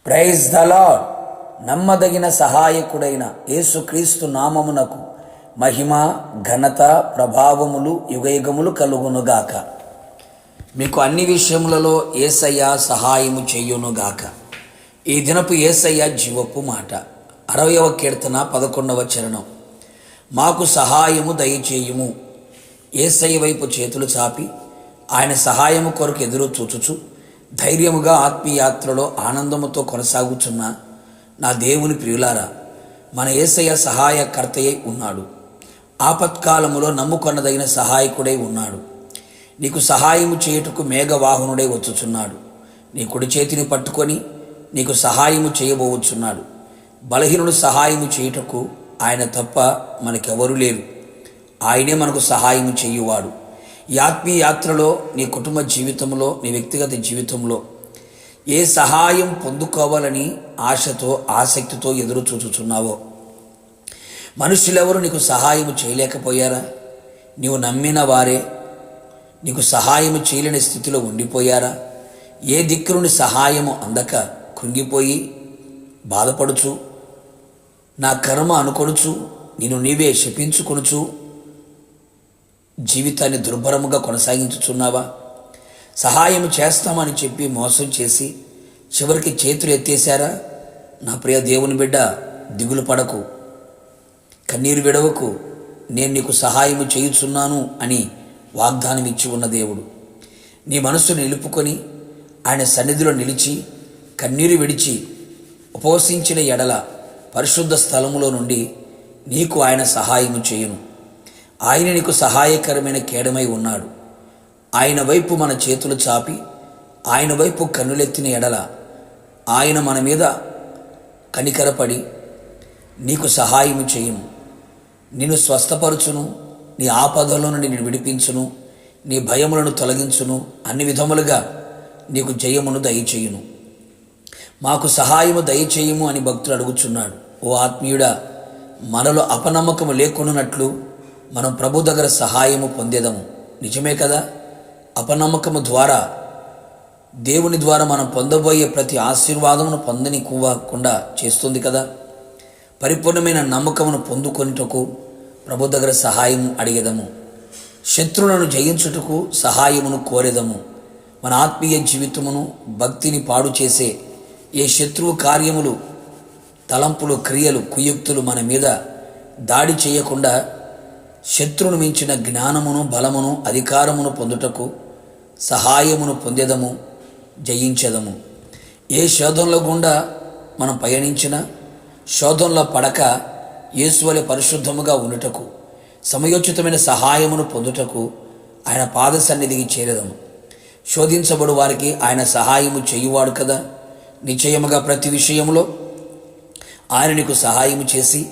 Praise the lord. నమ్మదగిన సహాయకుడైన యేసుక్రీస్తు నామమునకు మహిమ, ఘనత, ప్రభావములు యుగయుగములు కలుగునుగాక. మీకు అన్ని విషయములలో యేసయ్య సహాయము చేయునుగాక. ఈ దినపు యేసయ్య జీవపు మాట 60వ కీర్తన 11వ చరణం. మాకు సహాయము దయచేయుము. యేసయ్య వైపు చేతులు చాపి ఆయన సహాయము కొరకు ఎదురు చూచుచు ధైర్యముగా ఆత్మీయాత్రలో ఆనందముతో కొనసాగుచున్న నా దేవుని ప్రియులారా, మన యేసయ్య సహాయకర్తయై ఉన్నాడు. ఆపత్కాలములో నమ్ముకొనదగిన సహాయకుడై ఉన్నాడు. నీకు సహాయము చేయుటకు మేఘవాహనుడై వచ్చుచున్నాడు. నీ కుడి చేతిని పట్టుకొని నీకు సహాయము చేయబోవచ్చున్నాడు. బలహీనుడు సహాయము చేయుటకు ఆయన తప్ప మనకెవరూ లేరు. ఆయనే మనకు సహాయము చేయువాడు. ఈ ఆత్మీయ యాత్రలో, నీ కుటుంబ జీవితంలో, నీ వ్యక్తిగత జీవితంలో ఏ సహాయం పొందుకోవాలని ఆశతో, ఆసక్తితో ఎదురు చూచుచున్నావో, మనుషులెవరు నీకు సహాయము చేయలేకపోయారా? నీవు నమ్మిన వారే నీకు సహాయము చేయలేని స్థితిలో ఉండిపోయారా? ఏ దిక్కునుండి సహాయము అందక కృంగిపోయి బాధపడుచు, నా కర్మ అనుకొనుచు, నేను నీవే శపించుకొనుచు జీవితాన్ని దుర్భరముగా కొనసాగించుచున్నావా? సహాయం చేస్తామని చెప్పి మోసం చేసి చివరికి చేతులు ఎత్తేశారా? నా ప్రియ దేవుని బిడ్డ, దిగులు పడకు, కన్నీరు విడవకు. నేను నీకు సహాయము చేయుచున్నాను అని వాగ్దానం ఇచ్చి ఉన్న దేవుడు. నీ మనస్సును నిలుపుకొని ఆయన సన్నిధిలో నిలిచి కన్నీరు విడిచి ఉపవసించిన ఎడల పరిశుద్ధ స్థలములో నుండి నీకు ఆయన సహాయము చేయును. ఆయన నీకు సహాయకరమైన కేడమై ఉన్నాడు. ఆయన వైపు మన చేతులు చాపి ఆయన వైపు కన్నులెత్తిన ఎడల ఆయన మన మీద కనికరపడి నీకు సహాయము చేయును. నిన్ను స్వస్థపరచును, నీ ఆపదలో నుండి నిన్ను విడిపించును, నీ భయములను తొలగించును, అన్ని విధములుగా నీకు జయమును దయచేయును. మాకు సహాయము దయచేయము అని భక్తుడు అడుగుచున్నాడు. ఓ ఆత్మీయుడా, మనలో అపనమ్మకము లేకున్నట్లు మనం ప్రభు దగ్గర సహాయము పొందేదము. నిజమే కదా? అపనమ్మకము ద్వారా, దేవుని ద్వారా మనం పొందబోయే ప్రతి ఆశీర్వాదమును పొందనివ్వకుండా చేస్తుంది కదా. పరిపూర్ణమైన నమ్మకమును పొందుకొనుటకు ప్రభు దగ్గర సహాయము అడిగేదము. శత్రువులను జయించుటకు సహాయమును కోరేదము. మన ఆత్మీయ జీవితమును, భక్తిని పాడు చేసే ఏ శత్రువు కార్యములు, తలంపులు, క్రియలు, కుయుక్తులు మన మీద దాడి చేయకుండా శత్రువును మించిన జ్ఞానమును, బలమును, అధికారమును పొందుటకు సహాయమును పొందేదము, జయించేదము. ఏ శోధనల గుండా మనం పయనించినా శోధనలో పడక యేసువలె పరిశుద్ధముగా ఉండుటకు, సమయోచితమైన సహాయమును పొందుటకు ఆయన పాద సన్నిధికి చేరేదము. శోధించబడు వారికి ఆయన సహాయము చేయువాడు కదా. నిశ్చయముగా ప్రతి విషయంలో ఆయన నీకు సహాయము చేసి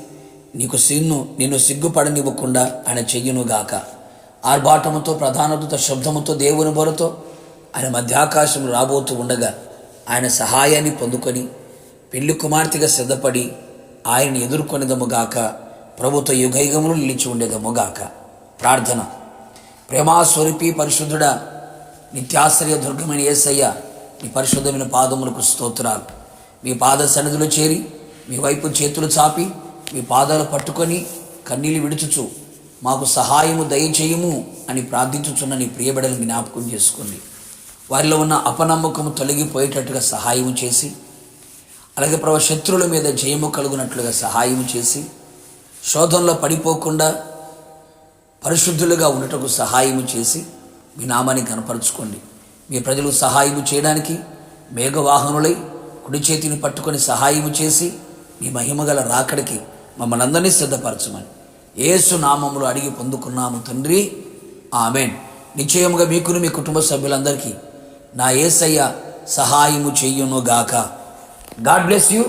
నిన్ను సిగ్గుపడనివ్వకుండా ఆయన చెయ్యునుగాక. ఆర్భాటముతో, ప్రధానతతో, శబ్దముతో, దేవుని బొరతో ఆయన మధ్యాకాశము రాబోతూ ఉండగా ఆయన సహాయాన్ని పొందుకొని పెళ్లి కుమార్తెగా సిద్ధపడి ఆయన్ని ఎదుర్కొనేదముగాక. ప్రభుతో యుగయుగములు నిలిచి ఉండేదముగాక. ప్రార్థన. ప్రేమాస్వరూపి పరిశుద్ధుడా, నిత్యాశ్రయ దుర్గమైన యేసయ్య, మీ పరిశుద్ధమైన పాదములకు స్తోత్రాలు. మీ పాద సన్నిధిలో చేరి మీ వైపు చేతులు చాపి మీ పాదాలు పట్టుకొని కన్నీళ్ళు విడుచుచు మాకు సహాయము దయచేయము అని ప్రార్థించుచున్న నీ ప్రియబిడలను జ్ఞాపకం చేసుకోండి. వారిలో ఉన్న అపనమ్మకము తొలగిపోయేటట్టుగా సహాయము చేసి, అలాగే ప్రభు శత్రువుల మీద జయము కలుగునట్లుగా సహాయము చేసి, శోధనలో పడిపోకుండా పరిశుద్ధులుగా ఉండటకు సహాయము చేసి మీ నామాన్ని కనపరుచుకోండి. మీ ప్రజలు సహాయము చేయడానికి మేఘవాహనులై కుడి చేతిని పట్టుకొని సహాయము చేసి మీ మహిమగల రాకడికి మమ్మల్ని అందరినీ సిద్ధపరచమని యేసు నామములో అడిగి పొందుకున్నాము తండ్రి, ఆమేన్. నిశ్చయముగా మీకును మీ కుటుంబ సభ్యులందరికీ నా యేసయ్య సహాయము చెయ్యునుగాక. God bless you.